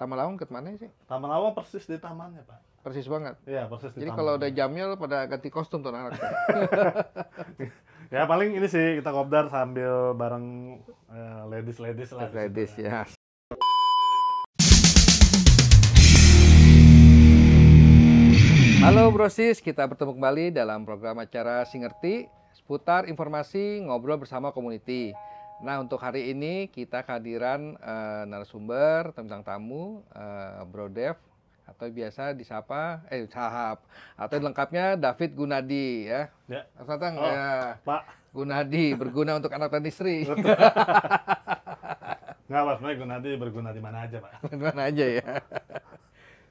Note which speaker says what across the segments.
Speaker 1: Taman Lawang ke mana sih?
Speaker 2: Taman Lawang persis di tamannya, Pak.
Speaker 1: Persis banget.
Speaker 2: Iya, persis di
Speaker 1: Jadi
Speaker 2: taman.
Speaker 1: kalau udah jamnya lo pada ganti kostum tuh anak.
Speaker 2: Ya paling ini sih kita kopdar sambil bareng ladies lah.
Speaker 1: Ladies ya. Halo Brosis, kita bertemu kembali dalam program acara Singerti seputar informasi ngobrol bersama community. Nah, untuk hari ini kita kehadiran narasumber tentang tamu Bro Dev atau biasa disapa Sahab atau lengkapnya David Gunadi ya.
Speaker 2: Ya.
Speaker 1: Datang
Speaker 2: Oh,
Speaker 1: ya.
Speaker 2: Pak.
Speaker 1: Gunadi berguna untuk anak dan istri.
Speaker 2: Nggak, Pak, sebenarnya Gunadi berguna di mana aja, Pak.
Speaker 1: Di mana aja ya.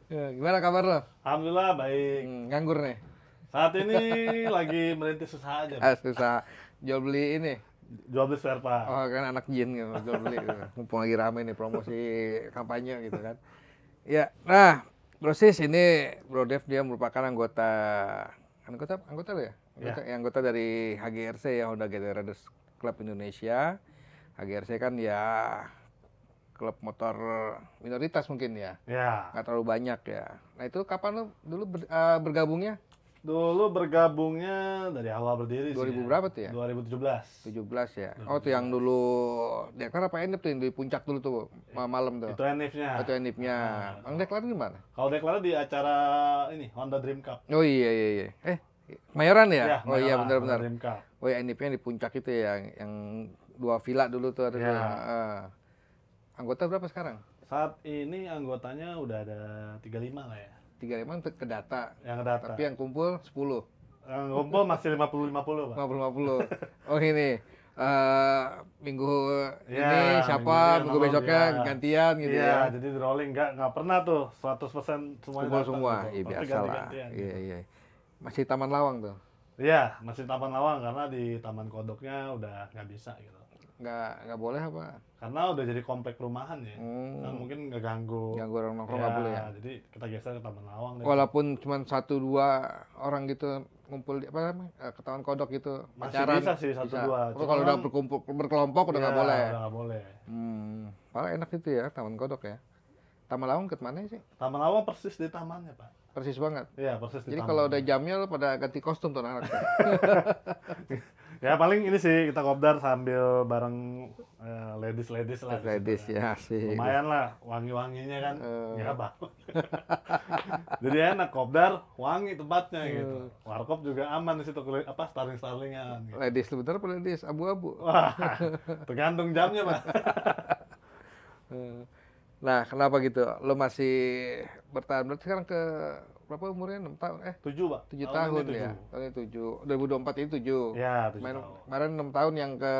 Speaker 1: Ya, gimana kabar lo?
Speaker 2: Alhamdulillah baik.
Speaker 1: Nganggur nih.
Speaker 2: Saat ini lagi merintis usaha aja, Pak.
Speaker 1: Susah jual beli ini.
Speaker 2: Jual beli spare part.
Speaker 1: Oh kan anak jin gitu, jual beli gitu. Mumpung lagi rame nih promosi kampanye gitu kan. Ya, nah Brosis ini Bro Dev dia merupakan anggota lo ya? Anggota dari HGRC ya, Honda GT Riders Club Indonesia. HGRC kan ya klub motor minoritas mungkin ya.
Speaker 2: Ya.
Speaker 1: Nggak terlalu banyak ya. Nah itu kapan lo dulu bergabungnya?
Speaker 2: Dulu bergabungnya dari awal berdiri
Speaker 1: 2000
Speaker 2: sih.
Speaker 1: berapa tuh ya?
Speaker 2: 2017.
Speaker 1: 17 ya. Oh tuh yang dulu Deklar apa Enif tuh yang di puncak dulu tuh malam tuh.
Speaker 2: Itu Enif-nya.
Speaker 1: Itu Enif-nya. Bang Deklar di mana?
Speaker 2: Kalau Deklar di acara ini Honda Dream Cup.
Speaker 1: Oh iya. Kemayoran ya?
Speaker 2: Ya,
Speaker 1: Oh iya benar-benar.
Speaker 2: Dream Cup.
Speaker 1: Oh ya Enif-nya di puncak itu ya yang dua villa dulu tuh ada.
Speaker 2: Ya.
Speaker 1: Anggota berapa sekarang?
Speaker 2: Saat ini anggotanya udah ada 35 lah ya.
Speaker 1: 35 ke data.
Speaker 2: Yang data.
Speaker 1: Tapi yang kumpul 10.
Speaker 2: Yang kumpul masih 50-50, Pak.
Speaker 1: 50-50. Oh ini minggu
Speaker 2: Ya,
Speaker 1: ini siapa, minggu besoknya
Speaker 2: ya.
Speaker 1: gantian gitu
Speaker 2: Iya,
Speaker 1: ya.
Speaker 2: jadi di rolling nggak pernah tuh 100% semuanya
Speaker 1: Kumpul
Speaker 2: datang
Speaker 1: semua.
Speaker 2: gitu.
Speaker 1: Iya
Speaker 2: Pasti
Speaker 1: biasa lah.
Speaker 2: ganti-gantian.
Speaker 1: Iya. Masih Taman Lawang tuh.
Speaker 2: Iya, masih Taman Lawang karena di Taman Kodoknya udah nggak bisa gitu.
Speaker 1: Nggak boleh apa?
Speaker 2: Karena udah jadi komplek perumahan ya. Kan mungkin nggak ganggu.
Speaker 1: Ganggu orang nongkrong nggak boleh ya.
Speaker 2: Jadi kita geser ke Taman Lawang deh.
Speaker 1: Walaupun cuma 1-2 orang gitu ngumpul apa namanya ke Taman Kodok gitu
Speaker 2: Masih
Speaker 1: pacaran.
Speaker 2: bisa sih 1-2.
Speaker 1: Tapi kalau udah berkelompok udah nggak boleh.
Speaker 2: Udah nggak boleh.
Speaker 1: Malah enak itu ya Taman Kodok ya. Taman Lawang ke mana sih?
Speaker 2: Taman Lawang persis di tamannya, Pak.
Speaker 1: Persis banget.
Speaker 2: Iya, persis di
Speaker 1: Jadi
Speaker 2: taman.
Speaker 1: kalau udah jamnya lo pada ganti kostum tuh anak.
Speaker 2: Ya paling ini sih kita kopdar sambil bareng ladies lah.
Speaker 1: Ladies ya sih.
Speaker 2: Lumayan lah wangi-wanginya kan. Ya, Bang. Jadi enak kopdar, wangi tempatnya gitu. Warkop juga aman di situ starling-starlingan gitu.
Speaker 1: Ladies lu bener apa ladies abu-abu?
Speaker 2: Wah, tergantung jamnya, Pak.
Speaker 1: Nah, kenapa gitu? Lo masih bertahan berarti sekarang ke berapa umurnya? 6 tahun?
Speaker 2: 7, Pak.
Speaker 1: 7 tahun ya. Tahun ini 7. 2024 ini 7.
Speaker 2: Ya, 7 tahun.
Speaker 1: Kemarin 6 tahun yang ke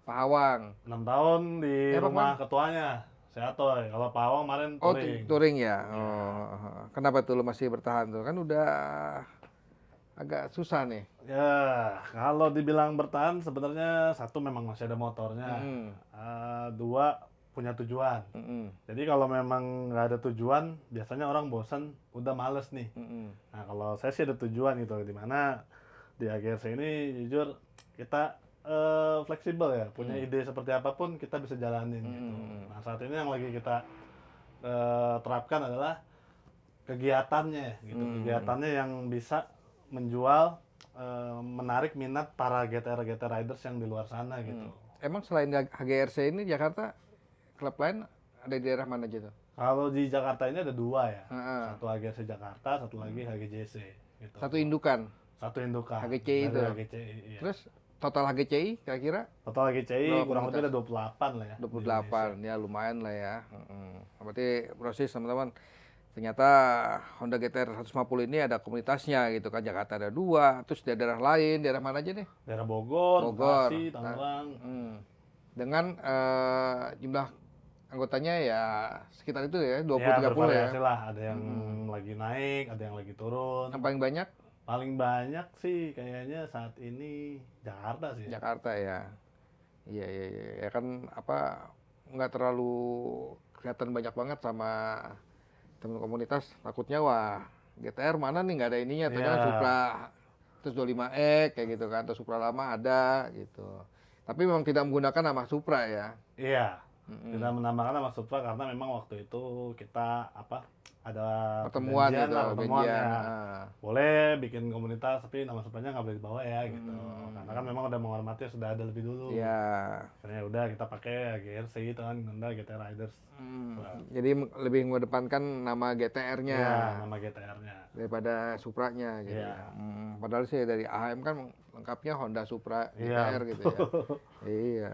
Speaker 1: Pahawang.
Speaker 2: 6 tahun di rumah
Speaker 1: Pak?
Speaker 2: ketuanya. Seatoy. Kalau Pawang kemarin touring.
Speaker 1: Oh, touring ya. Oh. Kenapa tuh lo masih bertahan tuh? Kan udah agak susah nih.
Speaker 2: Ya, kalau dibilang bertahan sebenarnya satu memang masih ada motornya. Dua punya tujuan. Jadi kalau memang nggak ada tujuan, biasanya orang bosan, udah males nih. Nah, kalau saya sih ada tujuan gitu, dimana di AGRC ini jujur kita fleksibel ya, punya ide seperti apapun kita bisa jalanin gitu. Nah, saat ini yang lagi kita terapkan adalah kegiatannya gitu, kegiatannya yang bisa menjual, menarik minat para GT riders yang di luar sana gitu.
Speaker 1: Emang selain HGRC ini Jakarta klub lain ada di daerah mana aja tuh?
Speaker 2: Kalau di Jakarta ini ada 2 ya. Satu HGRC Jakarta, satu lagi HGJC gitu.
Speaker 1: Satu indukan.
Speaker 2: HGCI
Speaker 1: itu.
Speaker 2: HGCI, iya.
Speaker 1: Terus total HGCI kira-kira?
Speaker 2: Total HGCI kurang lebih ada 28 lah ya.
Speaker 1: 28 ya lumayan lah ya. Berarti proses teman-teman. Ternyata Honda GTR 150 ini ada komunitasnya gitu kan. Jakarta ada 2, terus di daerah lain, daerah mana aja nih?
Speaker 2: Daerah Bogor, Bekasi, Tangerang.
Speaker 1: Dengan jumlah anggotanya ya sekitar itu ya 20-30 ya.
Speaker 2: Bervariasi lah, ada yang lagi naik, ada yang lagi turun.
Speaker 1: Yang paling banyak?
Speaker 2: Paling banyak sih kayaknya saat ini Jakarta sih.
Speaker 1: Jakarta ya. Iya. Ya kan apa nggak terlalu kelihatan banyak banget sama teman komunitas. Takutnya wah GTR mana nih nggak ada ininya. Ternyata Supra terus 25E kayak gitu kan. Terus Supra lama ada gitu. Tapi memang tidak menggunakan nama Supra ya.
Speaker 2: Iya. Kita menambahkan nama Supra karena memang waktu itu kita ada
Speaker 1: pertemuan
Speaker 2: perjanjian
Speaker 1: gitu,
Speaker 2: lah, pertemuan
Speaker 1: perjanjian.
Speaker 2: ya. Boleh bikin komunitas tapi nama Supranya nggak boleh dibawa ya gitu. Karena kan memang udah menghormati sudah ada lebih dulu.
Speaker 1: Iya.
Speaker 2: Karena udah kita pakai GRC gitu kan, Honda GT Riders.
Speaker 1: Jadi lebih mengedepankan nama GTR-nya.
Speaker 2: Ya, nama GTR-nya.
Speaker 1: Daripada Supranya gitu.
Speaker 2: Iya.
Speaker 1: Padahal sih dari AHM kan lengkapnya Honda Supra GTR gitu ya. Iya.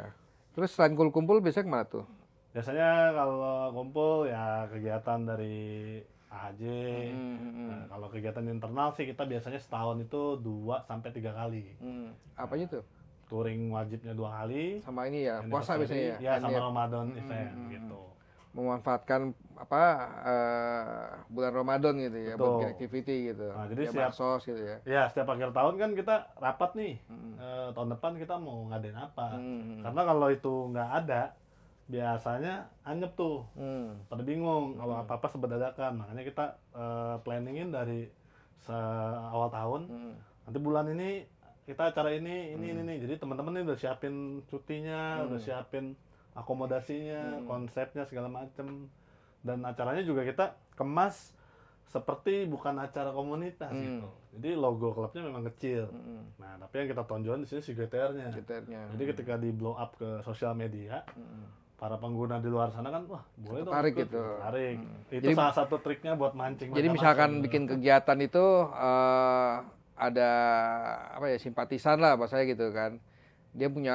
Speaker 1: Terus selain kumpul biasanya kemana tuh?
Speaker 2: Biasanya kalau kumpul ya kegiatan dari AHJ. Nah, kalau kegiatan internal sih kita biasanya setahun itu 2 sampai 3 kali.
Speaker 1: Apa itu?
Speaker 2: Touring wajibnya 2 kali.
Speaker 1: Sama ini ya, puasa biasanya ya?
Speaker 2: Ya, sama Ramadan event gitu.
Speaker 1: Memanfaatkan bulan Ramadan gitu ya,
Speaker 2: Betul.
Speaker 1: buat activity gitu.
Speaker 2: Nah, jadi
Speaker 1: ya, sos gitu ya.
Speaker 2: Ya, setiap akhir tahun kan kita rapat nih. Tahun depan kita mau ngadain apa. Karena kalau itu nggak ada, biasanya anyep tuh. Pada bingung kalau apa-apa seberdadakan. Makanya kita planningin dari awal tahun. Nanti bulan ini kita acara ini. Jadi teman-teman ini udah siapin cutinya, udah siapin akomodasinya, konsepnya segala macem. Dan acaranya juga kita kemas seperti bukan acara komunitas gitu. Jadi logo klubnya memang kecil. Nah, tapi yang kita tonjolin di sini si GTR-nya. Jadi ketika di blow up ke sosial media, para pengguna di luar sana kan, wah boleh dong
Speaker 1: tertarik
Speaker 2: ikut.
Speaker 1: gitu.
Speaker 2: Tertarik. Itu
Speaker 1: Jadi,
Speaker 2: salah satu triknya buat mancing.
Speaker 1: Jadi misalkan bikin kegiatan itu ada apa ya, simpatisan lah bahasanya gitu kan. Dia punya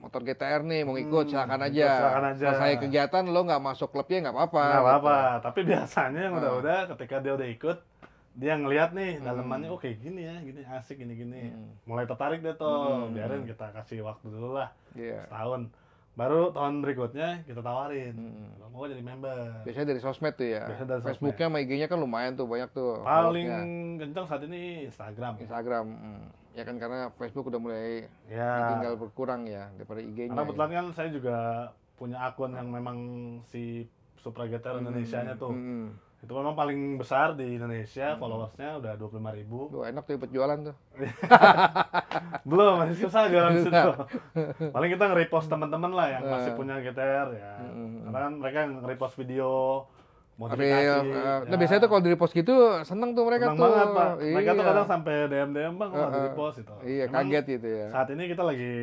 Speaker 1: motor GTR nih, mau ikut silakan aja. Selesai kegiatan lo nggak masuk klubnya nggak apa-apa.
Speaker 2: Nggak apa-apa. Gitu. Tapi biasanya yang udah ketika dia udah ikut, dia ngelihat nih dalemannya, oh kayak gini ya, gini asik, gini-gini. Mulai tertarik deh tuh, biarin kita kasih waktu dulu lah, setahun. Baru tahun berikutnya kita tawarin, mau jadi member.
Speaker 1: Biasanya dari sosmed tuh ya. Facebooknya sama IG-nya kan lumayan tuh, banyak tuh.
Speaker 2: Paling kencang saat ini Instagram.
Speaker 1: Ya kan karena Facebook udah mulai tinggal berkurang ya daripada IG-nya.
Speaker 2: Karena kebetulan kan saya juga punya akun yang memang si Supra GTR Indonesia-nya tuh. Itu memang paling besar di Indonesia, followersnya udah 25.000.
Speaker 1: Duh, enak tuh buat jualan tuh.
Speaker 2: Belum, masih susah jualan situ. Paling kita nge-repost teman-teman lah yang masih punya GTR ya. Karena kan mereka nge-repost video modifikasi.
Speaker 1: Nah, biasanya tuh kalau di-repost gitu seneng tuh mereka.
Speaker 2: Seneng banget, Pak. Mereka tuh kadang sampai DM Bang, kalau di-repost itu.
Speaker 1: Iya, kaget gitu ya.
Speaker 2: Saat ini kita lagi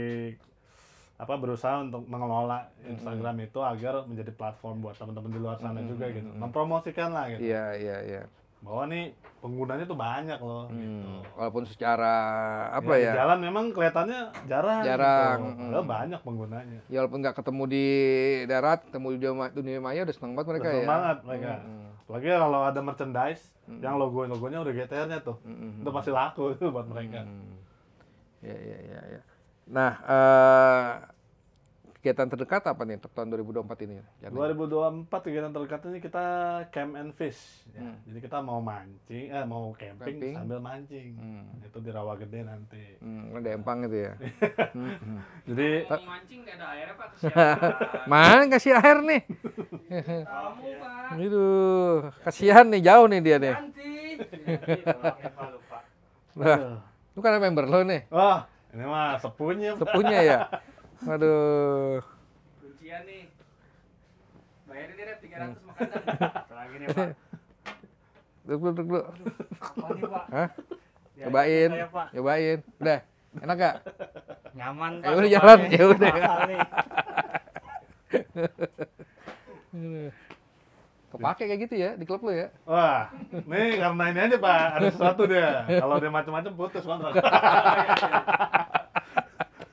Speaker 2: berusaha untuk mengelola Instagram itu agar menjadi platform buat teman-teman di luar sana juga gitu. Mempromosikan lah gitu.
Speaker 1: Iya.
Speaker 2: Bahwa nih penggunanya tuh banyak loh gitu.
Speaker 1: Walaupun secara
Speaker 2: di jalan memang kelihatannya jarang. Gitu. Banyak penggunanya.
Speaker 1: Ya walaupun nggak ketemu di darat, ketemu di dunia maya udah seneng banget mereka ya.
Speaker 2: Seneng banget mereka. Apalagi kalau ada merchandise yang logonya udah GTR-nya tuh. Itu pasti laku itu buat mereka.
Speaker 1: Iya. Nah, kegiatan terdekat apa nih untuk tahun 2024 ini?
Speaker 2: 2024 kegiatan terdekat ini kita camp and fish. Ya. Jadi kita mau mancing, mau camping sambil mancing. Itu di Rawagede nanti.
Speaker 1: Ada empang gitu ya.
Speaker 2: Jadi
Speaker 3: mau mancing nggak ada airnya Pak, kesian.
Speaker 1: Mana kasih air nih?
Speaker 3: Kamu Pak.
Speaker 1: Itu kasihan nih, jauh nih dia nih.
Speaker 3: Nanti.
Speaker 1: Nah, lu kan member lo nih.
Speaker 2: Wah, ini mah sepunya.
Speaker 1: Sepunya ya. Waduh.
Speaker 3: Kuncian nih. Bayarin dia 300 makan. Lagi nih Pak.
Speaker 1: Duduk.
Speaker 3: Apa nih Pak?
Speaker 1: Hah?
Speaker 3: Ya,
Speaker 1: Cobain.
Speaker 3: saya, Pak.
Speaker 1: Cobain. Udah. Enak gak?
Speaker 3: Nyaman Pak.
Speaker 1: Ya udah jalan, ya udah. Kepake kayak gitu ya di klub lo ya?
Speaker 2: Wah, nih karena ini aja Pak, ada sesuatu dia. Kalau dia macam-macam putus kontrak.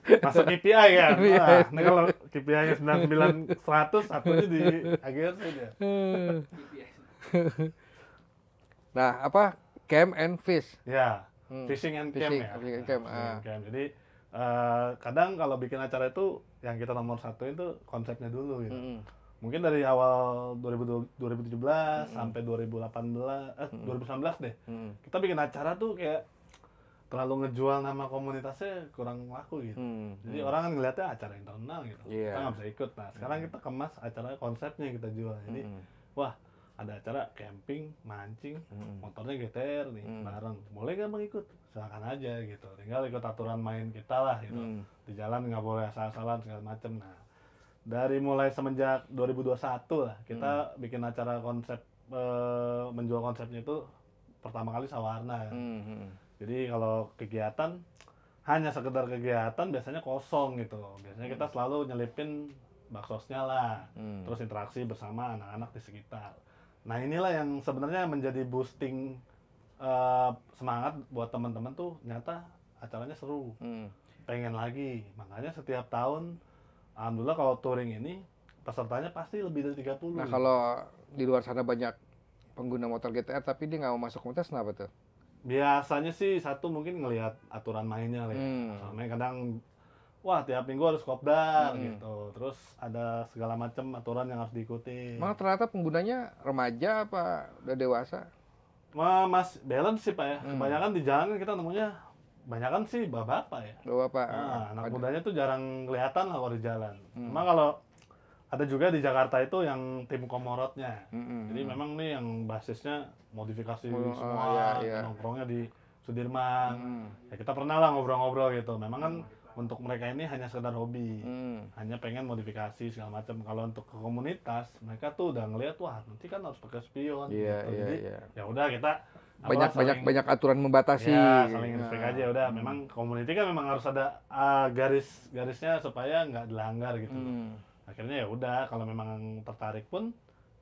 Speaker 2: Masuk KPI ya. Nah, ini kalau KPI-nya 99 100, satunya di AGRC dia.
Speaker 1: Nah, apa? Camp and fish.
Speaker 2: Ya, fishing and camp ya.
Speaker 1: Fishing and camp.
Speaker 2: Jadi kadang kalau bikin acara itu yang kita nomor satu itu konsepnya dulu gitu. Mungkin dari awal 2017 sampai 2019 deh. Kita bikin acara tuh kayak terlalu ngejual nama komunitasnya kurang laku gitu. Jadi orang kan ngeliatnya acara internal gitu. Kita nggak bisa ikut. Nah, sekarang kita kemas acaranya konsepnya kita jual. Jadi wah, ada acara camping, mancing, motornya GTR nih, bareng. Boleh nggak mengikut? Silakan aja gitu. Tinggal ikut aturan main kita lah gitu. Di jalan nggak boleh asal-asalan segala macem. Nah, dari mulai semenjak 2021 lah kita bikin acara konsep menjual konsepnya itu pertama kali Sawarna kan. Jadi kalau kegiatan hanya sekedar kegiatan biasanya kosong gitu. Biasanya kita selalu nyelipin baksosnya lah, terus interaksi bersama anak-anak di sekitar. Nah inilah yang sebenarnya menjadi boosting semangat buat teman-teman tuh, nyata acaranya seru, pengen lagi. Makanya setiap tahun, alhamdulillah kalau touring ini pesertanya pasti lebih dari 30.
Speaker 1: Nah kalau di luar sana banyak pengguna motor GTR tapi dia nggak mau masuk komunitas, kenapa tuh?
Speaker 2: Biasanya sih satu mungkin ngelihat aturan mainnya lah ya. Soalnya kadang wah tiap minggu harus kopdar gitu. Terus ada segala macam aturan yang harus diikuti.
Speaker 1: Malah ternyata penggunanya remaja apa udah dewasa?
Speaker 2: Mas balance sih Pak ya. Kebanyakan di jalan kita nemunya banyakan sih bapak-bapak ya.
Speaker 1: Bapak.
Speaker 2: Nah, anak mudanya tuh jarang kelihatan lah kalau di jalan. Cuma kalau ada juga di Jakarta itu yang tim komorotnya. Jadi memang nih yang basisnya modifikasi semua, nongkrongnya di Sudirman. Ya kita pernah lah ngobrol-ngobrol gitu. Memang kan untuk mereka ini hanya sekedar hobi, hanya pengen modifikasi segala macam. Kalau untuk ke komunitas, mereka tuh udah ngeliat wah nanti kan harus pakai spion. Gitu. Jadi ya udah kita
Speaker 1: banyak aturan membatasi.
Speaker 2: Ya, saling respect aja udah. Memang community kan memang harus ada garis-garisnya supaya nggak dilanggar gitu. Akhirnya ya udah kalau memang tertarik pun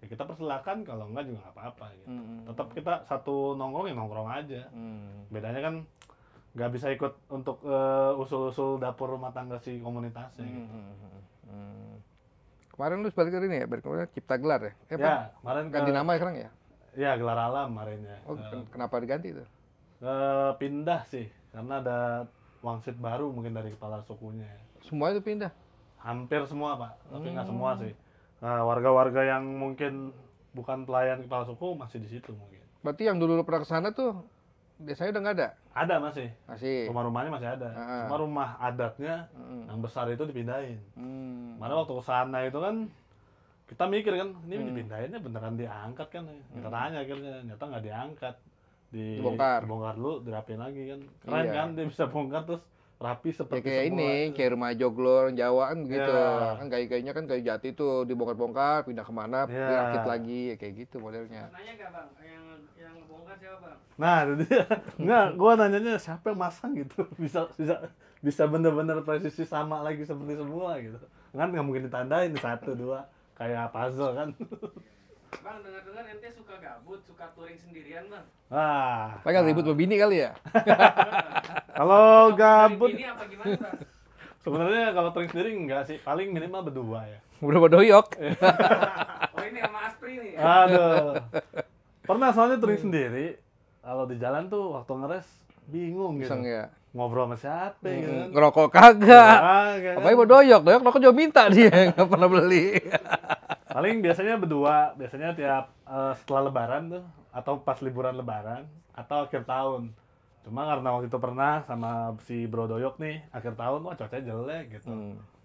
Speaker 2: ya kita persilakan, kalau enggak juga nggak apa-apa gitu. Tetap kita satu nongkrong ya nongkrong aja. Bedanya kan nggak bisa ikut untuk usul-usul dapur rumah tangga si komunitasnya gitu.
Speaker 1: Kemarin lu balik dari ini ya, kemarin Cipta Gelar ya?
Speaker 2: Ya, kemarin
Speaker 1: ganti nama sekarang ya?
Speaker 2: Ya, Gelar Alam kemarinnya.
Speaker 1: Oh, kenapa diganti itu?
Speaker 2: Pindah sih, karena ada wangsit baru mungkin dari kepala sukunya.
Speaker 1: Semua itu pindah?
Speaker 2: Hampir semua Pak, tapi nggak semua sih. Nah, warga-warga yang mungkin bukan pelayan kepala suku masih di situ mungkin.
Speaker 1: Berarti yang dulu pernah ke sana tuh biasanya udah nggak ada?
Speaker 2: Ada masih.
Speaker 1: Masih.
Speaker 2: Rumah-rumahnya masih ada. Cuma rumah adatnya yang besar itu dipindahin. Mana waktu ke sana itu kan kita mikir kan, ini dipindahinnya beneran diangkat kan? Kita tanya akhirnya, ternyata nggak diangkat.
Speaker 1: Dibongkar
Speaker 2: dulu, dirapin lagi kan. Keren kan, dia bisa bongkar terus rapi seperti
Speaker 1: kayak
Speaker 2: semula.
Speaker 1: Kayak rumah joglo Jawa kan begitu. Kan kayu-kayunya kan kayu jati tuh dibongkar-bongkar, pindah kemana, dirakit lagi, kayak gitu modelnya.
Speaker 3: Nanya nggak Bang, yang bongkar siapa Bang?
Speaker 2: Nah, itu dia. Enggak, gua nanyanya siapa yang masang gitu. Bisa bener-bener presisi sama lagi seperti semula gitu. Kan nggak mungkin ditandain 1, 2 kayak puzzle kan.
Speaker 3: Bang, dengar-dengar ente suka gabut, suka touring sendirian Bang.
Speaker 1: Pengen ribut berbini kali ya?
Speaker 2: Kalau gabut
Speaker 3: ini apa gimana Bang?
Speaker 2: sebenarnya kalau touring sendiri enggak sih, paling minimal berdua ya.
Speaker 1: Berapa doyok?
Speaker 3: Oh ini sama Aspri nih.
Speaker 2: Aduh. Pernah soalnya touring sendiri, kalau di jalan tuh waktu ngeres bingung gitu.
Speaker 1: Iseng ya?
Speaker 2: Ngobrol sama siapa gitu kan.
Speaker 1: Ngerokok kagak.
Speaker 2: Apalagi
Speaker 1: mau doyok rokok juga minta dia, nggak pernah beli.
Speaker 2: Paling biasanya berdua, biasanya tiap setelah lebaran tuh, atau pas liburan lebaran, atau akhir tahun. Cuma karena waktu itu pernah sama si Bro Doyok nih, akhir tahun, wah cuacanya jelek gitu.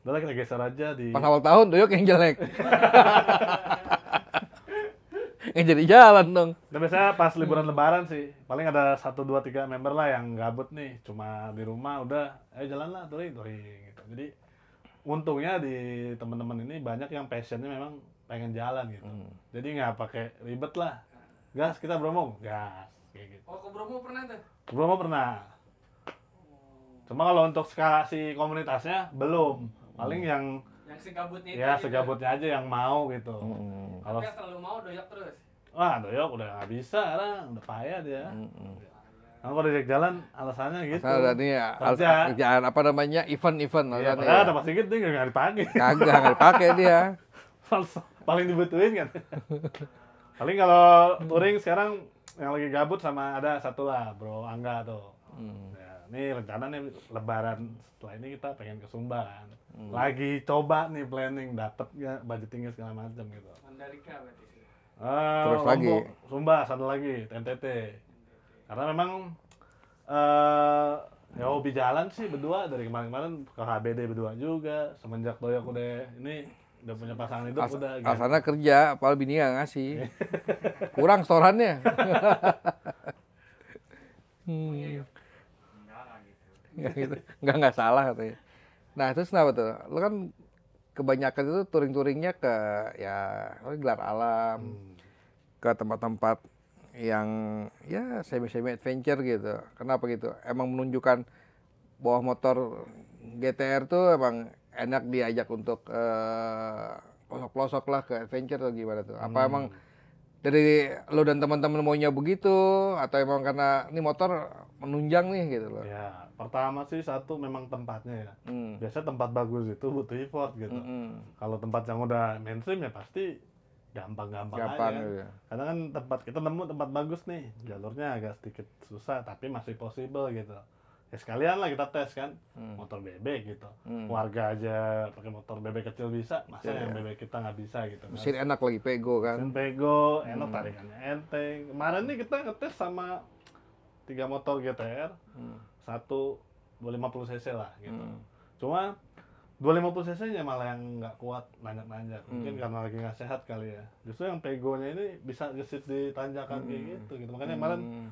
Speaker 2: Udah kita geser aja di...
Speaker 1: Pas awal tahun doyok yang jelek. Yang jadi jalan dong.
Speaker 2: Dan biasanya pas liburan lebaran sih, paling ada 1, 2, 3 member lah yang gabut nih, cuma di rumah udah, ayo jalan lah, touring gitu. Jadi untungnya di teman-teman ini banyak yang passionnya memang pengen jalan gitu. Jadi nggak pakai ribet lah. Gas, kita Bromo, gas kayak gitu.
Speaker 3: Oh, ke Bromo pernah tuh?
Speaker 2: Ke Bromo pernah. Cuma kalau untuk skala si komunitasnya belum. Paling yang
Speaker 3: segabutnya itu
Speaker 2: ya segabutnya aja yang mau gitu.
Speaker 3: Kalau yang selalu mau doyok terus.
Speaker 2: Wah, doyok udah nggak bisa sekarang, udah payah dia. Kalau diajak jalan alasannya gitu.
Speaker 1: Alasannya ya, kerjaan apa namanya, event-event alasannya.
Speaker 2: Ya, ada pasti gitu nggak dipakai.
Speaker 1: Kagak nggak dipakai dia.
Speaker 2: Paling dibutuhin kan. Paling kalau touring sekarang yang lagi gabut sama ada satu lah, Bro Angga tuh. Ya, ini rencana nih lebaran setelah ini kita pengen ke Sumba kan. Lagi coba nih planning dapet nggak budgetingnya segala macam gitu.
Speaker 3: Mandalika berarti sih.
Speaker 1: Terus
Speaker 2: Lombok,
Speaker 1: lagi
Speaker 2: Sumba satu lagi NTT. Karena memang ya hobi jalan sih berdua dari kemarin-kemarin ke HBD berdua juga. Semenjak Doyok udah ini udah punya pasangan hidup udah.
Speaker 1: Asana kerja, apalagi bini nggak ngasih. Kurang setorannya.
Speaker 3: Enggak gitu.
Speaker 1: Nggak salah katanya. Nah terus kenapa tuh? Lo kan kebanyakan itu touring-touringnya ke ya gelar alam, ke tempat-tempat yang ya semi adventure gitu. Kenapa gitu? Emang menunjukkan bahwa motor GTR tuh emang enak diajak untuk pelosok-pelosok lah ke adventure atau gimana tuh? Apa emang dari lo dan teman-teman maunya begitu atau emang karena ini motor menunjang nih gitu loh?
Speaker 2: Ya, pertama sih satu memang tempatnya ya. Biasanya tempat bagus itu butuh effort gitu. Kalau tempat yang udah mainstream ya pasti gampang-gampang aja kan.
Speaker 1: Ya.
Speaker 2: Karena kan kita nemu tempat bagus nih, jalurnya agak sedikit susah tapi masih possible gitu. Ya sekalian lah kita tes kan, motor bebek gitu. Warga aja pakai motor bebek kecil bisa, masa yang bebek kita nggak bisa gitu.
Speaker 1: Mesin enak lagi, Pego kan.
Speaker 2: Mesin Pego, enak tarikannya enteng. Kemarin nih kita ngetes sama 3 motor GTR, satu 250 cc lah gitu. Cuma 250 cc nya malah yang nggak kuat nanjak-nanjak, mungkin karena lagi nggak sehat kali ya. Justru yang Pego-nya ini bisa gesit di tanjakan kayak gitu. Makanya kemarin,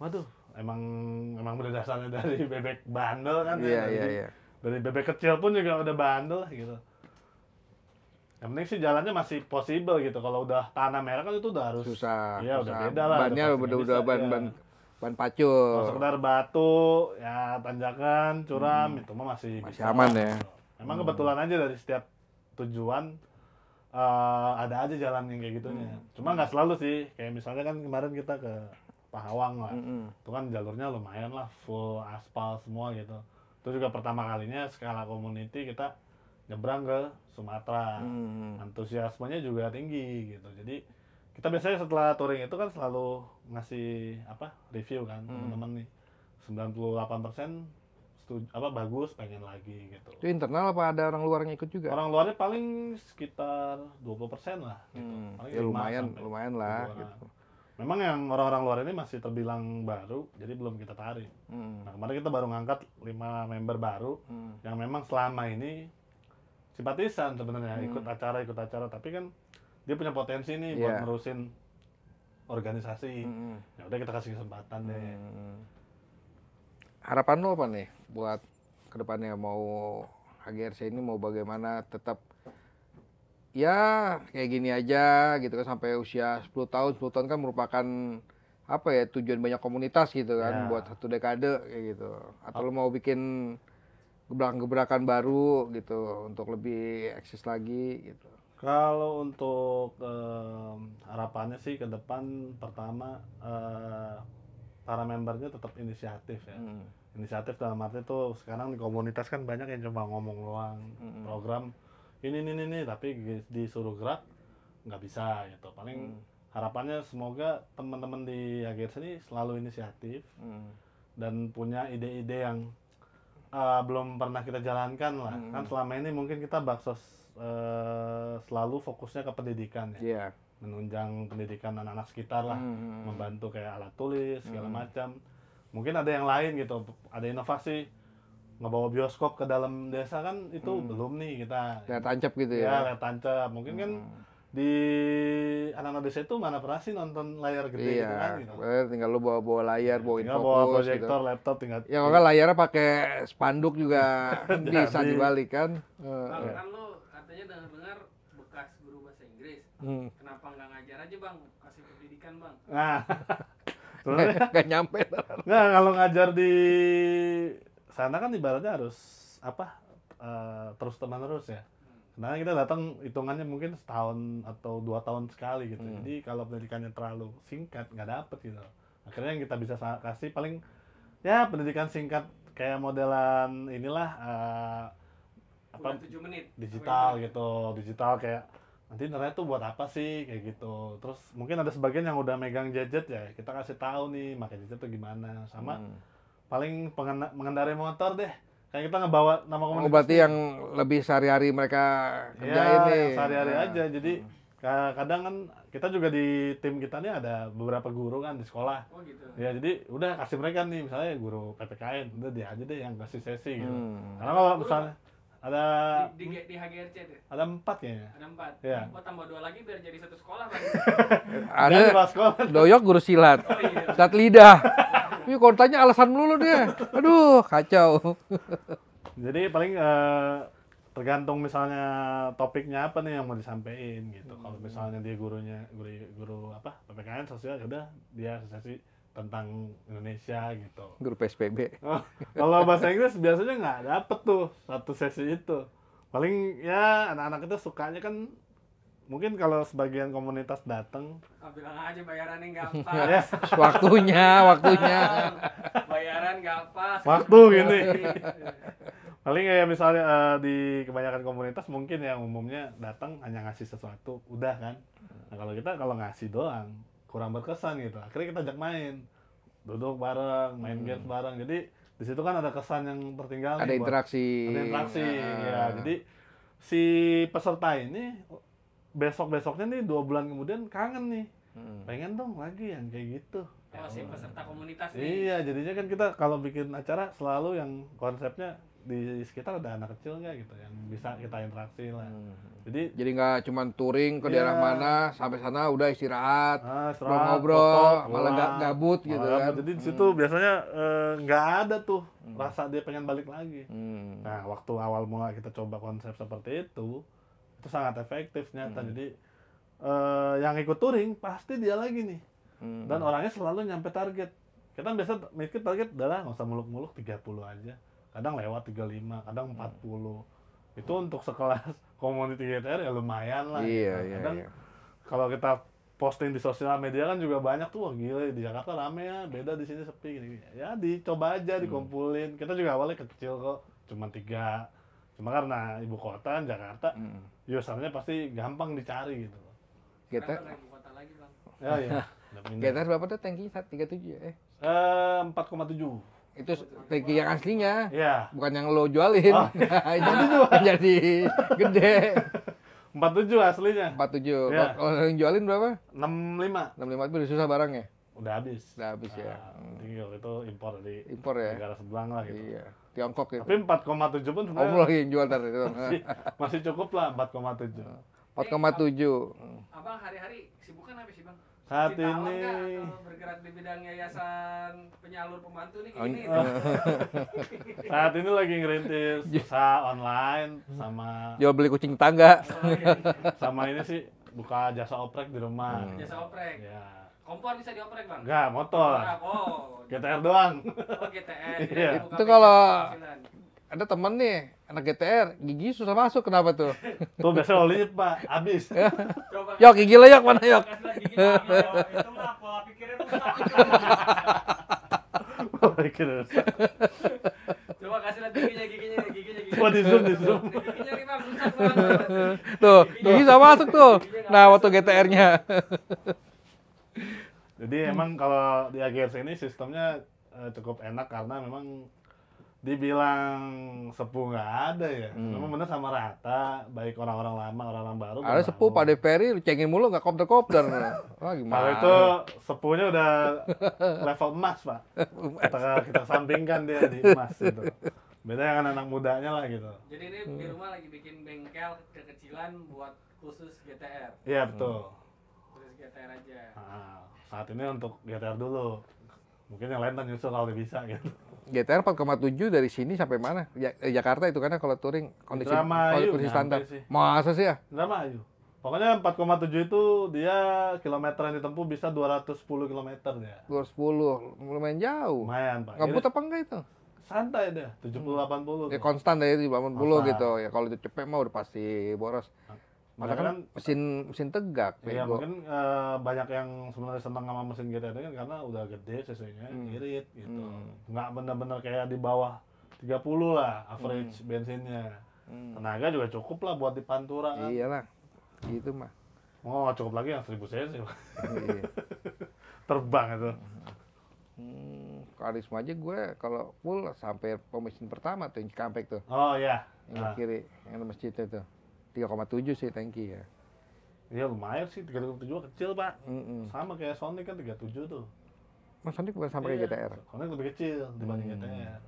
Speaker 2: waduh, emang berdasarnya dari bebek bandel kan ya. Dari bebek kecil pun juga udah bandel gitu. Yang penting sih jalannya masih possible gitu. Kalau udah tanah merah kan itu udah harus
Speaker 1: susah.
Speaker 2: Iya, udah beda lah.
Speaker 1: Bannya udah ban pacul.
Speaker 2: Kalau sekedar batu, ya tanjakan, curam, itu mah masih bisa
Speaker 1: aman ya.
Speaker 2: Memang kebetulan aja dari setiap tujuan ada aja jalan yang kayak gitunya. Cuma nggak selalu sih. Kayak misalnya kan kemarin kita ke Pahawang lah. Itu kan jalurnya lumayan lah, full aspal semua gitu. Itu juga pertama kalinya skala community kita nyebrang ke Sumatera. Antusiasmenya juga tinggi gitu. Jadi kita biasanya setelah touring itu kan selalu ngasih review kan teman-teman nih. 98% bagus, pengen lagi gitu.
Speaker 1: Itu internal apa ada orang luar yang ikut juga?
Speaker 2: Orang luarnya paling sekitar 20% lah gitu. Paling
Speaker 1: ya lumayan lah gitu.
Speaker 2: Memang yang orang-orang luar ini masih terbilang baru, jadi belum kita tarik. Nah, kemarin kita baru ngangkat 5 member baru yang memang selama ini simpatisan sebenarnya ikut acara, tapi kan dia punya potensi nih buat nerusin organisasi. Ya udah kita kasih kesempatan deh.
Speaker 1: Harapan lo apa nih buat kedepannya, mau HGRC ini mau bagaimana tetap ya kayak gini aja gitu kan sampai usia 10 tahun kan merupakan tujuan banyak komunitas gitu kan buat 1 dekade kayak gitu, atau lo mau bikin gebrakan-gebrakan baru gitu untuk lebih eksis lagi gitu?
Speaker 2: Kalau untuk harapannya sih ke depan, pertama para membernya tetap inisiatif ya. Inisiatif dalam arti tuh sekarang di komunitas kan banyak yang cuma ngomong doang, program ini, tapi disuruh gerak nggak bisa gitu. Paling harapannya semoga teman-teman di HGRC ini selalu inisiatif dan punya ide-ide yang belum pernah kita jalankan lah. Kan selama ini mungkin kita baksos selalu fokusnya ke pendidikan ya. Menunjang pendidikan anak-anak sekitar lah, membantu kayak alat tulis segala macam. Mungkin ada yang lain gitu, ada inovasi ngebawa bioskop ke dalam desa kan itu belum nih kita.
Speaker 1: Lihat tancap gitu ya.
Speaker 2: Lihat tancap. Mungkin kan di anak-anak desa itu mana pernah sih nonton layar gede gitu kan gitu.
Speaker 1: Tinggal lu bawa layar, bawa infocus,
Speaker 2: bawa proyektor, gitu. Laptop tinggal.
Speaker 1: Ya kalau layarnya pakai spanduk juga bisa dibalik kan.
Speaker 3: Kan lu katanya dengar bekas guru bahasa Inggris. Kenapa nggak ngajar aja Bang, kasih pendidikan Bang?
Speaker 2: Nah,
Speaker 1: nggak nyampe.
Speaker 2: Nggak, kalau ngajar di sana kan ibaratnya harus terus menerus ya. Karena kita datang hitungannya mungkin setahun atau 2 tahun sekali gitu. Jadi kalau pendidikannya terlalu singkat nggak dapet gitu. Akhirnya yang kita bisa kasih paling ya pendidikan singkat kayak modelan inilah
Speaker 3: 7 menit
Speaker 2: digital gitu, digital kayak nanti internet tuh buat apa sih kayak gitu. Terus mungkin ada sebagian yang udah megang gadget ya, kita kasih tahu nih pakai gadget tuh gimana. Sama paling mengendarai motor deh. Kayak kita ngebawa nama komunitas.
Speaker 1: Berarti yang lebih sehari-hari mereka kerjain nih.
Speaker 2: Ya, sehari-hari aja. Jadi kadang kan kita juga di tim kita nih ada beberapa guru kan di sekolah.
Speaker 3: Oh gitu.
Speaker 2: Ya jadi udah kasih mereka nih misalnya guru PPKN, udah dia aja deh yang kasih sesi gitu. Karena kalau misalnya ada
Speaker 3: di HGRC tuh.
Speaker 2: Ada 4 kayaknya.
Speaker 3: Ada 4.
Speaker 2: Iya.
Speaker 3: Oh tambah 2 lagi biar jadi 1 sekolah Bang.
Speaker 1: Ada Doyok guru silat. Silat lidah. Ini kalau tanya alasan melulu dia. Aduh, kacau.
Speaker 2: Jadi paling tergantung misalnya topiknya apa nih yang mau disampaikan gitu. Kalau misalnya dia guru apa PPKN sosial, ya udah dia sesi tentang Indonesia gitu.
Speaker 1: Guru PSBB.
Speaker 2: Kalau bahasa Inggris biasanya nggak dapet tuh satu sesi itu. Paling ya anak-anak itu sukanya kan mungkin kalau sebagian komunitas datang.
Speaker 3: Bilang aja bayarannya nggak pas.
Speaker 1: waktunya.
Speaker 3: Bayaran nggak pas.
Speaker 2: Waktu gini. Paling kayak misalnya di kebanyakan komunitas mungkin yang umumnya datang hanya ngasih sesuatu, udah kan. Nah kalau kita kalau ngasih doang kurang berkesan gitu. Akhirnya kita ajak main, duduk bareng, main games bareng. Jadi di situ kan ada kesan yang tertinggal.
Speaker 1: Ada interaksi.
Speaker 2: Ada interaksi, ya. Jadi si peserta ini besok-besoknya nih 2 bulan kemudian kangen nih, pengen dong lagi yang kayak gitu.
Speaker 3: Oh, si peserta komunitas nih.
Speaker 2: Iya, jadinya kan kita kalau bikin acara selalu yang konsepnya di sekitar ada anak kecil nggak gitu yang bisa kita interaksi lah. Jadi
Speaker 1: nggak cuma touring ke daerah mana, sampai sana udah istirahat,
Speaker 2: foto,
Speaker 1: ngobrol, malah gabut gitu kan.
Speaker 2: Jadi di situ biasanya nggak ada tuh rasa dia pengen balik lagi. Nah, waktu awal mula kita coba konsep seperti itu sangat efektif nyata. Jadi yang ikut touring pasti dia lagi nih. Dan orangnya selalu nyampe target. Kita biasa mikir target udahlah nggak usah muluk-muluk 30 aja. Kadang lewat 35, kadang 40. Itu untuk sekelas community GTR ya lumayan lah.
Speaker 1: Iya,
Speaker 2: Kadang
Speaker 1: iya.
Speaker 2: kalau kita posting di sosial media kan juga banyak tuh, wah gila di Jakarta rame ya, beda di sini sepi gini. Ya dicoba aja dikumpulin. Kita juga awalnya kecil kok, cuma 3. Cuma karena ibu kota Jakarta, usernya pasti gampang dicari gitu.
Speaker 1: GTR
Speaker 3: Ibu kota lagi, Bang.
Speaker 2: Ya iya.
Speaker 1: GTR berapa tuh tanki? 37 ya?
Speaker 2: 4,7.
Speaker 1: Itu tanki yang aslinya,
Speaker 2: Iya.
Speaker 1: bukan yang lo jualin. Jadi gede.
Speaker 2: 47 aslinya.
Speaker 1: 47.
Speaker 2: Iya.
Speaker 1: Kalau yang jualin berapa?
Speaker 2: 65.
Speaker 1: 65 itu udah susah barangnya.
Speaker 2: Udah habis.
Speaker 1: Udah habis ya.
Speaker 2: Jadi kalau itu impor dari
Speaker 1: Impor ya.
Speaker 2: negara sebelah lah gitu.
Speaker 1: Iya. Tiongkok gitu.
Speaker 2: Tapi 4,7 pun
Speaker 1: Om
Speaker 2: sebenarnya
Speaker 1: lagi yang jual tadi itu.
Speaker 2: masih cukup lah 4,7.
Speaker 1: 4,7.
Speaker 3: Abang hari-hari sibukan apa sih, Bang?
Speaker 2: Saat
Speaker 3: Cuci tawar
Speaker 2: ini
Speaker 3: nggak? Atau bergerak di bidang yayasan penyalur pembantu nih
Speaker 1: Oh,
Speaker 3: gini.
Speaker 2: saat ini lagi ngerintis usaha online sama
Speaker 1: Jual beli kucing tangga.
Speaker 2: sama ini sih buka jasa oprek di rumah.
Speaker 3: Jasa oprek.
Speaker 2: Ya.
Speaker 3: Kompor bisa dioprek, Bang?
Speaker 2: Enggak, motor.
Speaker 3: Oh,
Speaker 2: GTR doang.
Speaker 3: GTR.
Speaker 2: Iya.
Speaker 3: Buka
Speaker 1: Itu kalau
Speaker 3: penghasilan.
Speaker 1: ada temen nih, anak GTR, gigi susah masuk, kenapa tuh?
Speaker 2: Tuh biasanya olinya Pak, habis.
Speaker 3: Coba
Speaker 1: Yok, gigi lo yok, mana yok?
Speaker 3: kasih lagi gigi. Itu mah pola pikirnya rusak. Coba kasih lihat giginya.
Speaker 2: Coba di zoom.
Speaker 3: Giginya nih, Bang, rusak, Bang.
Speaker 1: Tuh, gigi bisa masuk tuh. Nah, waktu GTR-nya.
Speaker 2: Jadi emang kalau di AGRC ini sistemnya cukup enak karena memang dibilang sepuh nggak ada ya. Memang bener sama rata, baik orang-orang lama, orang-orang baru.
Speaker 1: Ada sepuh Pak Deperi, lu cengin mulu nggak kopdar-kopdar. Wah, gimana?
Speaker 2: Kalau itu sepuhnya udah level emas, Pak. Kita sampingkan dia di emas itu. Beda dengan anak mudanya lah gitu.
Speaker 3: Jadi ini di rumah lagi bikin bengkel kekecilan buat khusus GTR.
Speaker 2: Iya, betul.
Speaker 3: Khusus GTR aja.
Speaker 2: Nah, saat ini untuk GTR dulu. Mungkin yang lain nyusul kalau bisa gitu.
Speaker 1: GTR 4,7 dari sini sampai mana? Jakarta itu karena kalau touring kondisi standar.
Speaker 2: Sih.
Speaker 1: Masa sih ya?
Speaker 2: Indramayu. Pokoknya 4,7 itu dia kilometer yang ditempuh bisa 210 km dia.
Speaker 1: 210, lumayan jauh.
Speaker 2: Lumayan, Pak.
Speaker 1: Ngebut apa enggak itu?
Speaker 2: Santai deh, 70-80
Speaker 1: Ya
Speaker 2: tuh.
Speaker 1: konstan deh di 80
Speaker 2: Konstan.
Speaker 1: gitu. Ya kalau itu cepet mah udah pasti boros. Maka kan mesin tegak.
Speaker 2: Iya,
Speaker 1: bego.
Speaker 2: mungkin banyak yang sebenarnya senang sama mesin GTR ini kan karena udah gede cc-nya, irit gitu. Nggak bener-bener kayak di bawah 30 lah average bensinnya. Tenaga juga cukup lah buat di Pantura kan.
Speaker 1: Iyalah, gitu mah.
Speaker 2: Oh, nggak cukup lagi yang 1000 cc.
Speaker 1: Iya.
Speaker 2: Terbang itu.
Speaker 1: Karisma aja gue kalau full sampai mesin pertama tuh yang Cikampek tuh.
Speaker 2: Oh iya.
Speaker 1: Yang kiri, yang masjid itu. 3,7 sih tangki ya.
Speaker 2: Iya lumayan sih, 3,7 kecil Pak.
Speaker 1: Mm-mm.
Speaker 2: Sama kayak Sonic kan 37 tuh.
Speaker 1: Mas Sonic bukan sampai
Speaker 2: Iya,
Speaker 1: kayak GTR.
Speaker 2: Sonic lebih kecil dibanding GTR.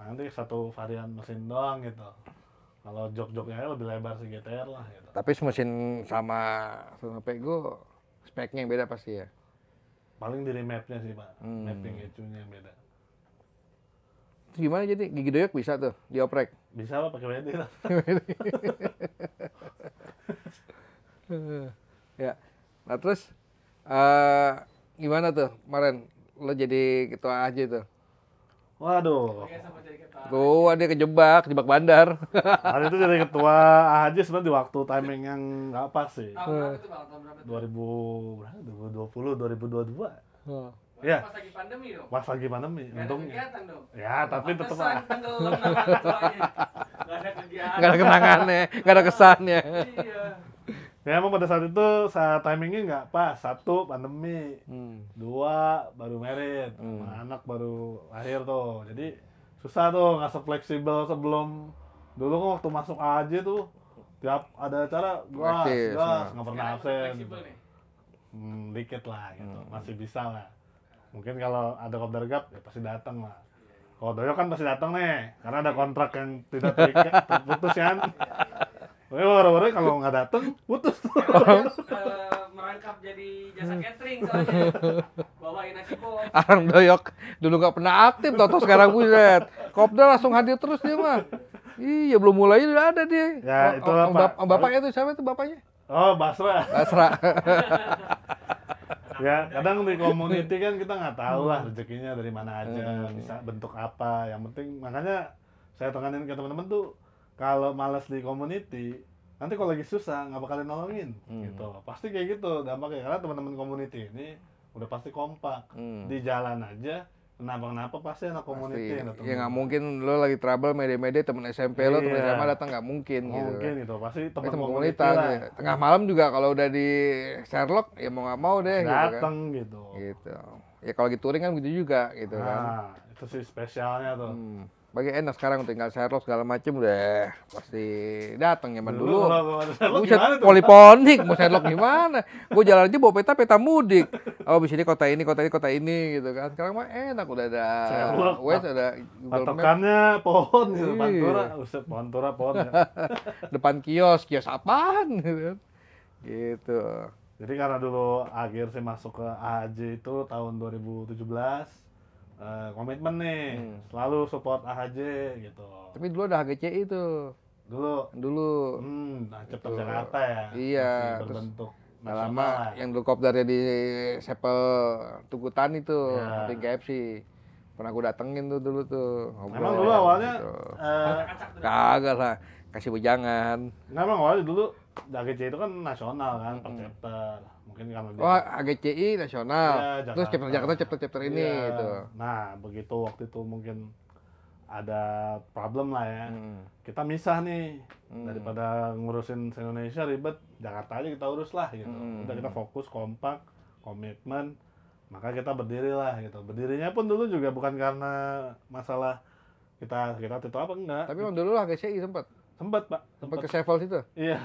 Speaker 2: Nanti satu varian mesin doang gitu. Kalau jok-joknya lebih lebar sih GTR lah gitu.
Speaker 1: Tapi mesin sama Pego speknya yang beda pasti ya.
Speaker 2: Paling di remapnya sih Pak, mapping ECU-nya yang beda.
Speaker 1: Gimana jadi gigi doyok bisa tuh dioprek?
Speaker 2: Bisa lah pakai WD lah.
Speaker 1: Ya. Nah terus gimana tuh kemarin lo jadi ketua aja tuh?
Speaker 2: Waduh.
Speaker 3: Oke, sama jadi ketua.
Speaker 1: Tuh dia kejebak bandar.
Speaker 2: Hari itu jadi ketua AHJ sebenarnya di waktu timing yang nggak pas sih.
Speaker 3: Tahun berapa tuh bang? Tahun berapa tuh?
Speaker 2: 2020, 2022.
Speaker 1: Oh.
Speaker 2: Iya.
Speaker 3: Pas lagi pandemi dong.
Speaker 2: Pas lagi pandemi,
Speaker 3: Gak ada
Speaker 2: untungnya.
Speaker 3: kegiatan dong.
Speaker 2: Ya, tapi tetep
Speaker 3: Pantesan
Speaker 2: lah.
Speaker 3: tenggelam nama ketuanya. Gak ada kegiatan.
Speaker 1: Gak ada kenangannya, gak ada kesannya.
Speaker 3: Iya.
Speaker 2: Ya emang pada saat itu saat timingnya nggak pas. 1, pandemi. 2, baru merit. Anak baru lahir tuh. Jadi susah tuh, nggak se-fleksibel sebelum. Dulu kan waktu masuk AJ tuh tiap ada acara gas, nggak pernah
Speaker 3: Sekarang
Speaker 2: absen.
Speaker 3: fleksibel nih.
Speaker 2: Dikit lah gitu, masih bisa lah. Mungkin kalau ada Kopdar Gap ya pasti datang lah. Kalau Doyo kan pasti datang nih, karena ada kontrak yang tidak terputus kan. Tapi baru-baru kalau nggak datang putus tuh.
Speaker 3: Merangkap jadi jasa catering soalnya. Bawain nasi kok.
Speaker 1: Arang doyok dulu nggak pernah aktif, tau sekarang buset. Kopdar langsung hadir terus dia mah. Iya belum mulai udah ada dia.
Speaker 2: Ya itu apa?
Speaker 1: Bapaknya tuh siapa tuh bapaknya?
Speaker 2: Oh Basra.
Speaker 1: Basra.
Speaker 2: Ya kadang di community kan kita nggak tahu lah rezekinya dari mana aja, bisa bentuk apa. Yang penting makanya saya tekanin ke teman-teman tuh kalau malas di community nanti kalau lagi susah nggak bakalan nolongin gitu. Pasti kayak gitu dampaknya karena teman-teman community ini udah pasti kompak di jalan aja. Kenapa pasti anak community yang datang.
Speaker 1: Ya nggak mungkin lo lagi trouble mede-mede temen SMP lo, temen SMA datang nggak mungkin gitu.
Speaker 2: Mungkin gitu, pasti teman
Speaker 1: Temen
Speaker 2: komunitas
Speaker 1: komunitas ya. Tengah malam juga kalau udah di Sherlock ya mau nggak mau deh
Speaker 2: datang
Speaker 1: gitu
Speaker 2: gitu.
Speaker 1: kan. Gitu. Ya kalau lagi touring kan gitu juga gitu kan.
Speaker 2: Nah, itu sih spesialnya tuh.
Speaker 1: Bagi enak sekarang tinggal Sherlock segala macem udah pasti datang zaman dulu.
Speaker 2: Kalau ada Sherlock
Speaker 1: Buset,
Speaker 2: gimana tuh?
Speaker 1: poliponik, mau Sherlock gimana? Gue jalan aja bawa peta mudik. Oh, di sini kota ini gitu kan. Sekarang mah enak udah ada
Speaker 2: Sherlock,
Speaker 1: Waze, ada Google Map.
Speaker 2: patokannya pohon gitu,
Speaker 1: Iya.
Speaker 2: Pantura, Pantura pohon ya.
Speaker 1: Depan kios apaan gitu kan. Gitu.
Speaker 2: Jadi karena dulu akhir saya masuk ke AHJ itu tahun 2017, komitmen nih, selalu support AHJ gitu.
Speaker 1: Tapi dulu ada HGCI itu. Dulu.
Speaker 2: Cepet Jakarta ya.
Speaker 1: Iya,
Speaker 2: Masih
Speaker 1: terus
Speaker 2: berbentuk
Speaker 1: Nggak
Speaker 2: nasional
Speaker 1: lama
Speaker 2: lah.
Speaker 1: yang dulu kopdarnya di Sepel Tugutan itu,
Speaker 2: Iya.
Speaker 1: di KFC. Pernah gue datengin tuh dulu tuh. Ngobrol,
Speaker 2: Emang dulu awalnya,
Speaker 1: gitu.
Speaker 3: Acak-acak tuh.
Speaker 1: Kagak lah, kasih bujangan.
Speaker 2: emang awalnya dulu AHJ itu kan nasional kan, per chapter. Mungkin karena dia
Speaker 1: Oh, AGCI nasional.
Speaker 2: Iya,
Speaker 1: Terus chapter ini
Speaker 2: Iya.
Speaker 1: gitu.
Speaker 2: Nah, begitu waktu itu mungkin ada problem lah ya. Kita misah nih. Daripada ngurusin se-Indonesia ribet, Jakarta aja kita urus lah gitu. Udah kita fokus, kompak, komitmen, maka kita berdiri lah gitu. Berdirinya pun dulu juga bukan karena masalah kita itu apa enggak.
Speaker 1: Tapi emang dulu lah AGCI sempat
Speaker 2: Sempat, Pak.
Speaker 1: ke Sevel situ.
Speaker 2: Iya.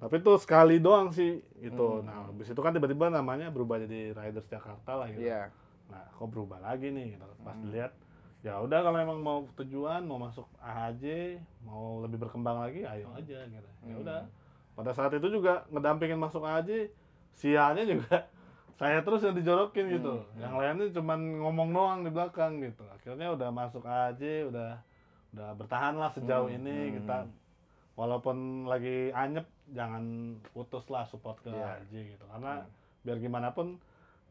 Speaker 2: Tapi itu sekali doang sih gitu. Nah, habis itu kan tiba-tiba namanya berubah jadi Riders Jakarta lah gitu.
Speaker 1: Iya.
Speaker 2: Nah, kok berubah lagi nih gitu. Pas dilihat ya udah kalau emang mau tujuan, mau masuk AHJ, mau lebih berkembang lagi, ayo aja gitu. Ya udah. Pada saat itu juga ngedampingin masuk AHJ, sialnya juga saya terus yang dijorokin gitu. Yang lainnya cuman ngomong doang di belakang gitu. Akhirnya udah masuk AHJ, udah bertahan lah sejauh ini kita walaupun lagi anyep jangan putus lah support ke AHJ gitu karena biar gimana pun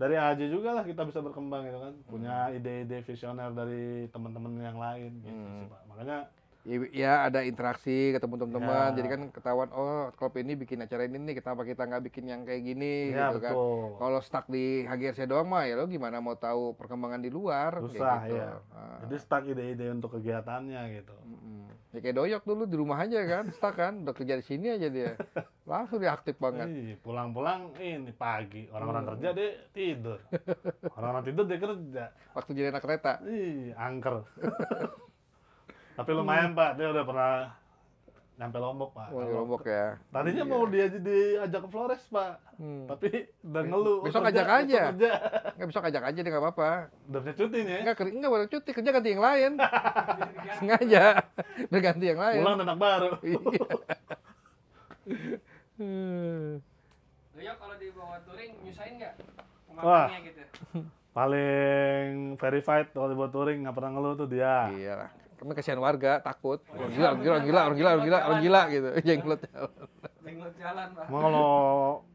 Speaker 2: dari AHJ juga lah kita bisa berkembang gitu kan punya ide-ide visioner dari teman-teman yang lain gitu sih Pak. Makanya
Speaker 1: Ya ada interaksi ketemu teman-teman,
Speaker 2: Ya.
Speaker 1: jadi kan ketahuan oh klub ini bikin acara ini nih, kenapa kita nggak bikin yang kayak gini
Speaker 2: ya
Speaker 1: gitu kan.
Speaker 2: betul.
Speaker 1: Kalau stuck di HGRC doang mah ya lo gimana mau tahu perkembangan di luar
Speaker 2: Susah
Speaker 1: kayak gitu.
Speaker 2: ya. Jadi stuck ide-ide untuk kegiatannya gitu.
Speaker 1: Ya kayak doyok dulu di rumah aja kan, stuck kan, udah kerja di sini aja dia. Langsung dia aktif banget.
Speaker 2: Pulang-pulang ini pagi, orang-orang kerja dia tidur. Orang-orang tidur dia kerja.
Speaker 1: Waktu jadi anak kereta.
Speaker 2: Angker. Tapi lumayan Pak, dia udah pernah nyampe Lombok Pak.
Speaker 1: Oh, di Lombok ya.
Speaker 2: Tadinya mau dia diajak ke Flores Pak, tapi udah ngeluh.
Speaker 1: Besok
Speaker 2: kerja,
Speaker 1: ajak aja.
Speaker 2: besok kerja.
Speaker 1: Nggak besok ajak aja dia nggak apa-apa.
Speaker 2: Udah punya cuti nih ya.
Speaker 1: Enggak boleh cuti, kerja ganti yang lain. Sengaja berganti yang lain.
Speaker 2: Pulang anak baru.
Speaker 3: Doyok kalau dibawa touring nyusahin nggak?
Speaker 2: Wah.
Speaker 3: Pemakainya gitu.
Speaker 2: paling verified kalau dibuat touring, nggak pernah ngeluh tuh dia.
Speaker 1: Iya lah. Karena kasihan warga, takut. Orang gila gitu. Jenglot jalan.
Speaker 3: Jenglot jalan, Pak.
Speaker 2: Emang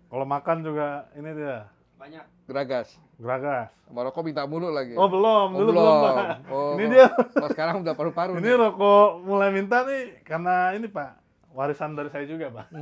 Speaker 2: kalau makan juga ini dia.
Speaker 3: Banyak.
Speaker 1: Geragas. Sama rokok minta mulu lagi.
Speaker 2: Oh belum, dulu belum Pak.
Speaker 1: Oh,
Speaker 2: Ini dia.
Speaker 1: Oh, sekarang udah paru-paru.
Speaker 2: Ini rokok mulai minta nih karena ini Pak, warisan dari saya juga Pak.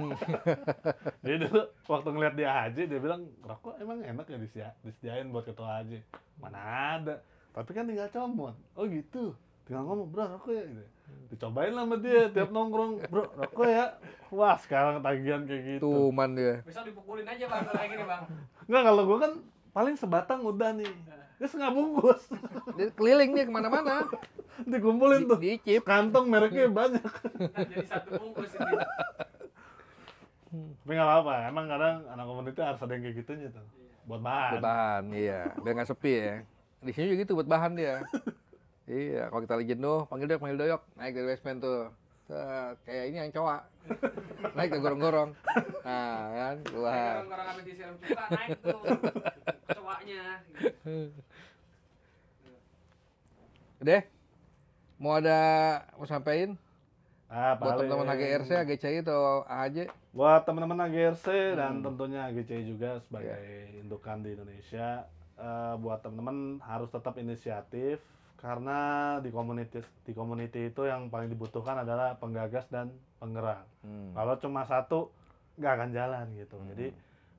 Speaker 2: Jadi dulu waktu ngeliat dia haji, dia bilang, rokok emang enak ya disediain buat ketua haji. Mana ada. Tapi kan tinggal comot. Oh gitu. Tinggal ngomong, bro rokok ya gitu. Dicobain lah sama dia, tiap nongkrong, bro rokok ya. Wah sekarang tagihan kayak gitu.
Speaker 1: Tuman dia.
Speaker 3: Besok dipukulin aja Bang kalau kayak gini Bang.
Speaker 2: Enggak, kalau gua kan paling sebatang udah nih. Dia setengah bungkus.
Speaker 1: Dia keliling nih kemana-mana.
Speaker 2: Dikumpulin tuh.
Speaker 1: Diicip.
Speaker 2: Kantong mereknya banyak.
Speaker 3: Nah, jadi satu bungkus ini.
Speaker 2: Tapi nggak apa-apa, emang kadang anak komunitas harus ada yang kayak gitunya tuh. Buat bahan.
Speaker 1: Buat bahan, iya. Biar nggak sepi ya. Di sini juga gitu buat bahan dia. Iya, kalau kita lagi jenuh, panggil doyok. Naik dari basement tuh. Set, kayak ini yang cowok. Naik ke gorong-gorong. Nah, kan, keluar.
Speaker 3: Orang habis disiram cuka naik tuh. Cowoknya.
Speaker 1: Udah? Mau sampein? Buat
Speaker 2: Paling
Speaker 1: teman-teman HGRC, HGCI atau AHJ?
Speaker 2: buat teman-teman AGRC dan tentunya AGCI juga sebagai indukan di Indonesia, buat teman-teman harus tetap inisiatif karena di community itu yang paling dibutuhkan adalah penggagas dan penggerak. Kalau cuma satu nggak akan jalan gitu. Jadi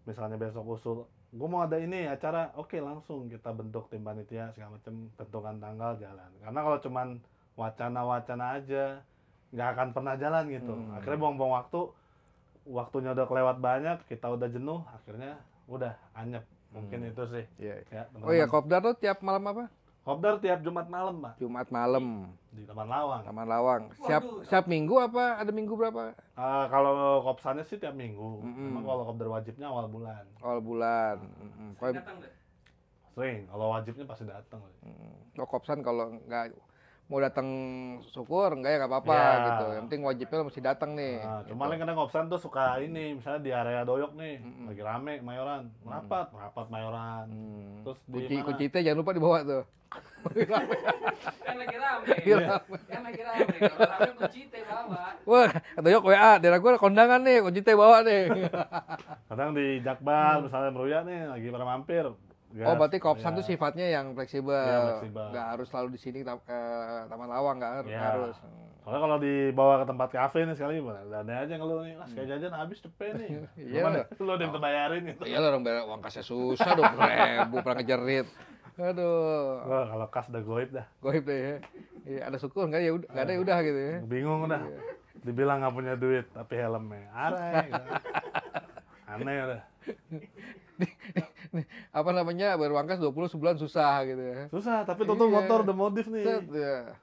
Speaker 2: misalnya besok usul, gue mau ada ini acara, oke langsung kita bentuk tim panitia segala macam, tentukan tanggal, jalan. Karena kalau cuman wacana-wacana aja nggak akan pernah jalan gitu. Akhirnya buang-buang waktunya udah kelewat banyak, kita udah jenuh, akhirnya udah anyep. Mungkin itu sih.
Speaker 1: Iya.
Speaker 2: Ya,
Speaker 1: Oh iya,
Speaker 2: teman-teman.
Speaker 1: Kopdar tuh tiap malam apa?
Speaker 2: Kopdar tiap Jumat malam, Pak,
Speaker 1: Jumat malam,
Speaker 2: di Taman Lawang.
Speaker 1: Taman Lawang. Siap minggu apa? Ada minggu berapa?
Speaker 2: Kalau kopsannya sih tiap minggu. Emang kalau kopdar wajibnya awal bulan.
Speaker 1: Awal bulan.
Speaker 3: Sering datang deh.
Speaker 2: Sering, kalau wajibnya pasti datang.
Speaker 1: Oh, kopsan kalau nggak mau datang syukur enggak ya nggak apa-apa
Speaker 2: Ya.
Speaker 1: gitu. Yang penting wajibnya mesti datang nih.
Speaker 2: Nah,
Speaker 1: gitu.
Speaker 2: cuma kadang kopsan tuh suka ini, misalnya di area doyok nih, lagi rame Mayoran, merapat Mayoran. Terus di mana?
Speaker 1: Kunci teh jangan lupa dibawa tuh.
Speaker 3: Kan lagi rame. Kan lagi rame. Kalau rame kunci teh bawa.
Speaker 1: Wah, kata Yok WA, daerah gua ada kondangan nih, kunci teh bawa nih.
Speaker 2: Kadang di Jakbar, misalnya Meruya nih, lagi pada mampir.
Speaker 1: Oh, berarti kopsan
Speaker 2: Ya.
Speaker 1: tuh sifatnya yang fleksibel.
Speaker 2: Iya, fleksibel.
Speaker 1: Nggak harus selalu di sini Taman Lawang, nggak
Speaker 2: Ya.
Speaker 1: harus.
Speaker 2: Soalnya kalau dibawa ke tempat kafe nih sekali, ada aja ngeluh nih, lah sekali jajan habis cepet nih.
Speaker 1: Iya.
Speaker 2: Lu ada yang bayarin gitu.
Speaker 1: Iya lah, orang bayar uang kasnya susah 20.000 pernah ngejerit. Aduh,
Speaker 2: Wah, kalau kas udah goib dah.
Speaker 1: goib deh ya. Iya, ada syukur nggak ya? Nggak ada ya udah gitu ya.
Speaker 2: Bingung udah. Dibilang nggak punya duit, tapi helmnya arai. Gitu. Aneh udah.
Speaker 1: Apa namanya, bayar uang kas 20 sebulan susah gitu ya.
Speaker 2: Susah, tapi tuh
Speaker 1: Iya.
Speaker 2: motor udah modif nih.
Speaker 1: Set, ya.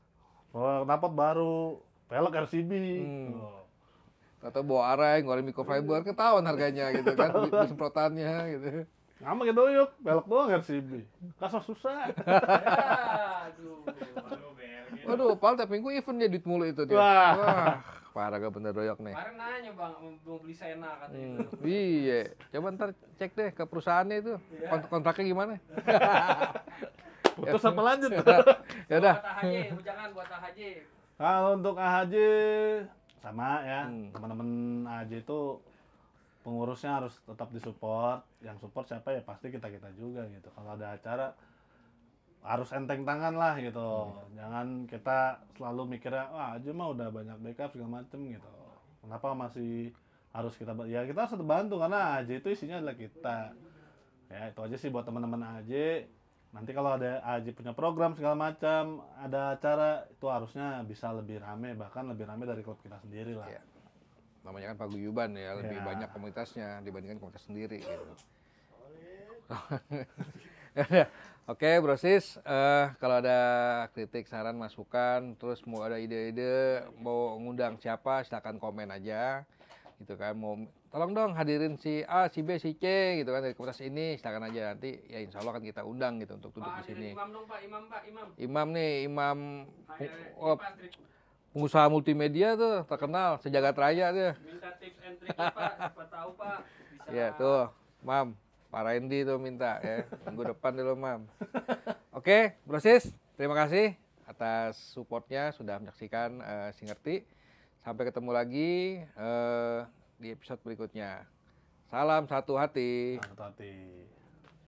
Speaker 2: Oh, knalpot baru, pelek RCB. Oh.
Speaker 1: Atau bawa arai, ngeluarin microfiber, ketahuan harganya gitu kan, di semprotannya gitu.
Speaker 2: Nggak pakai doyok, pelek doang RCB. Kasar susah.
Speaker 3: Ya, aduh.
Speaker 1: Waduh, Pal tiap minggu event dia duit mulu itu dia.
Speaker 2: Wah.
Speaker 1: Wah, parah gak bener doyok nih.
Speaker 3: Kemarin nanya Bang, mau beli Sena katanya.
Speaker 1: Iya, coba ntar cek deh ke perusahaannya itu, kontraknya gimana.
Speaker 2: Putus apa lanjut?
Speaker 1: Ya udah.
Speaker 3: Buat AHJ, jangan buat AHJ.
Speaker 2: Kalau untuk AHJ sama ya, teman-teman AHJ itu pengurusnya harus tetap disupport. Yang support siapa ya pasti kita-kita juga gitu. Kalau ada acara harus enteng tangan lah gitu. Jangan kita selalu mikirnya, wah AHJ mah udah banyak backup segala macem gitu. Kenapa masih harus kita ya kita harus bantu karena AHJ itu isinya adalah kita. Ya itu aja sih buat teman-teman AHJ. Nanti kalau ada AHJ punya program segala macam, ada acara itu harusnya bisa lebih rame, bahkan lebih rame dari klub kita sendiri lah.
Speaker 1: Iya. Namanya kan paguyuban ya, lebih
Speaker 2: Ya.
Speaker 1: banyak komunitasnya dibandingkan komunitas sendiri gitu. Ya udah. Oke, Bro Sis, kalau ada kritik, saran, masukan, terus mau ada ide-ide, mau ngundang siapa, silakan komen aja, gitu kan. Mau tolong dong hadirin si A, si B, si C, gitu kan dari komunitas ini, silakan aja nanti. Ya Insya Allah akan kita undang gitu untuk duduk
Speaker 3: Pak,
Speaker 1: di sini.
Speaker 3: Imam dong Pak, Imam Pak, Imam.
Speaker 1: Imam nih, Imam
Speaker 3: Oh, Pak,
Speaker 1: pengusaha multimedia tuh terkenal sejagat raya tuh.
Speaker 3: minta tips and trick Pak, siapa tahu Pak bisa.
Speaker 1: Ya tuh, Mam. Pak Randy tuh minta ya. Minggu depan dulu, Mam. Oke, Brosis, terima kasih atas supportnya sudah menyaksikan Si Ngerti. Sampai ketemu lagi di episode berikutnya. Salam satu hati.
Speaker 2: Satu hati.